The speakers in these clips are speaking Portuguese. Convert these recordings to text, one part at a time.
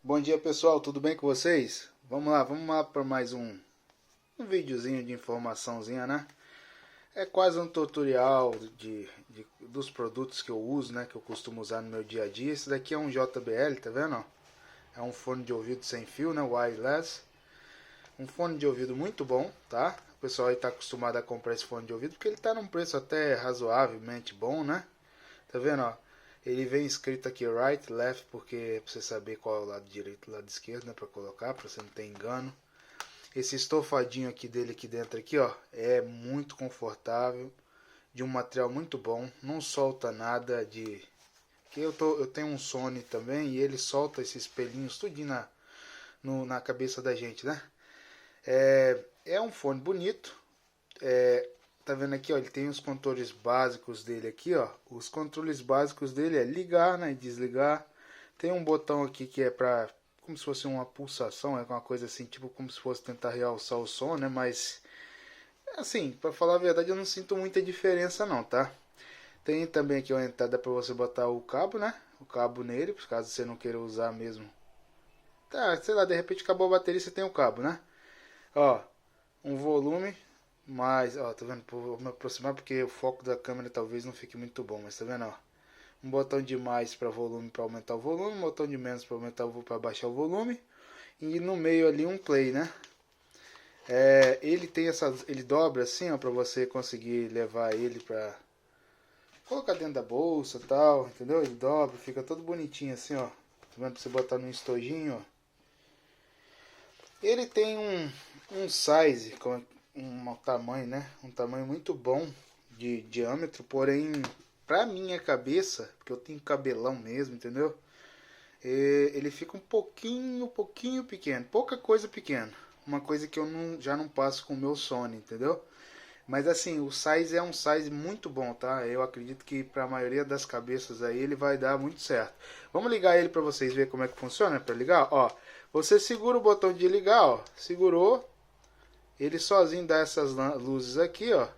Bom dia pessoal, tudo bem com vocês? Vamos lá para mais um videozinho de informaçãozinha, né? É quase um tutorial dos produtos que eu uso, né? Que eu costumo usar no meu dia a dia. Esse daqui é um JBL, tá vendo? É um fone de ouvido sem fio, né? Wireless. Um fone de ouvido muito bom, tá? O pessoal aí tá acostumado a comprar esse fone de ouvido porque ele tá num preço até razoavelmente bom, né? Tá vendo, ó? Ele vem escrito aqui right, left, porque é pra você saber qual é o lado direito e o lado esquerdo, né? Pra colocar, pra você não ter engano. Esse estofadinho aqui dele aqui dentro aqui, ó, é muito confortável, de um material muito bom, não solta nada de... que eu tenho um Sony também e ele solta esses pelinhos tudinho na cabeça da gente, né? É um fone bonito, tá vendo aqui, ó, ele tem os controles básicos dele aqui, ó. Os controles básicos dele é ligar, né, e desligar. Tem um botão aqui que é pra, como se fosse uma pulsação, é uma coisa assim, tipo como se fosse tentar realçar o som, né, mas assim, pra falar a verdade, eu não sinto muita diferença não, tá? Tem também aqui uma entrada pra você botar o cabo, né, o cabo nele, caso você não queira usar mesmo. Tá, sei lá, de repente acabou a bateria, você tem o cabo, né? Ó, um volume. Mas, ó, tá vendo? Vou me aproximar porque o foco da câmera talvez não fique muito bom. Mas tá vendo, ó? Um botão de mais para volume para aumentar o volume, um botão de menos para aumentar para baixar o volume e no meio ali um play, né? Ele tem ele dobra assim, ó, para você conseguir levar ele para colocar dentro da bolsa, tal, entendeu? Ele dobra, fica todo bonitinho assim, ó. Tá vendo? Pra você botar no estojinho, ó. Ele tem um size com um tamanho, né? Um tamanho muito bom de diâmetro, porém, pra minha cabeça, porque eu tenho cabelão mesmo, entendeu? Ele fica pouquinho pequeno, pouca coisa pequena. Uma coisa que eu já não passo com o meu Sony, entendeu? Mas assim, o size é um size muito bom, tá? Eu acredito que para a maioria das cabeças aí ele vai dar muito certo. Vamos ligar ele para vocês verem como é que funciona para ligar, ó. Você segura o botão de ligar, ó. Segurou, ele sozinho dá essas luzes aqui, ó.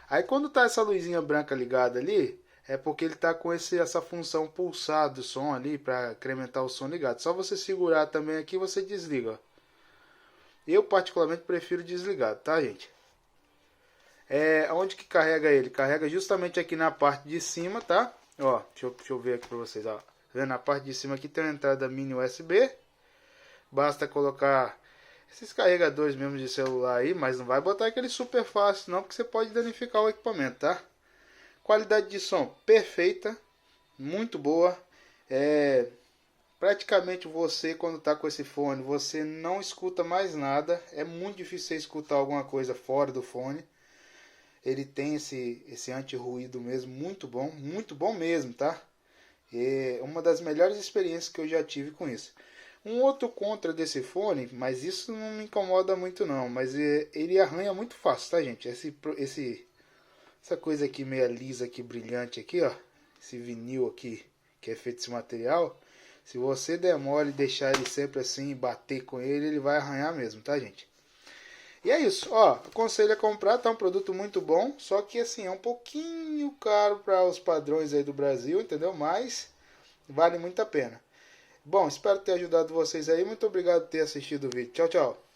Aí quando tá essa luzinha branca ligada ali, é porque ele tá com essa função pulsar do som ali para incrementar o som ligado. Só você segurar também aqui, você desliga, ó. Eu particularmente prefiro desligado, tá, gente? Onde que carrega ele? Carrega justamente aqui na parte de cima, tá? Ó, deixa eu ver aqui pra vocês, ó. Tá vendo? Na parte de cima aqui tem uma entrada mini USB. Basta colocar esses carregadores mesmo de celular aí, mas não vai botar aquele super fácil não, porque você pode danificar o equipamento, tá? Qualidade de som perfeita, muito boa. Praticamente você, quando tá com esse fone, você não escuta mais nada. É muito difícil você escutar alguma coisa fora do fone. Ele tem esse anti-ruído mesmo, muito bom mesmo, tá? É uma das melhores experiências que eu já tive com isso. Um outro contra desse fone, mas isso não me incomoda muito não, mas ele arranha muito fácil, tá, gente? Essa coisa aqui meia lisa aqui, brilhante aqui, ó, esse vinil aqui que é feito desse material, se você der mole e deixar ele sempre assim, bater com ele, ele vai arranhar mesmo, tá, gente? E é isso, ó, aconselho a comprar, tá um produto muito bom, só que assim, é um pouquinho caro para os padrões aí do Brasil, entendeu? Mas vale muito a pena. Bom, espero ter ajudado vocês aí, muito obrigado por ter assistido o vídeo. Tchau, tchau.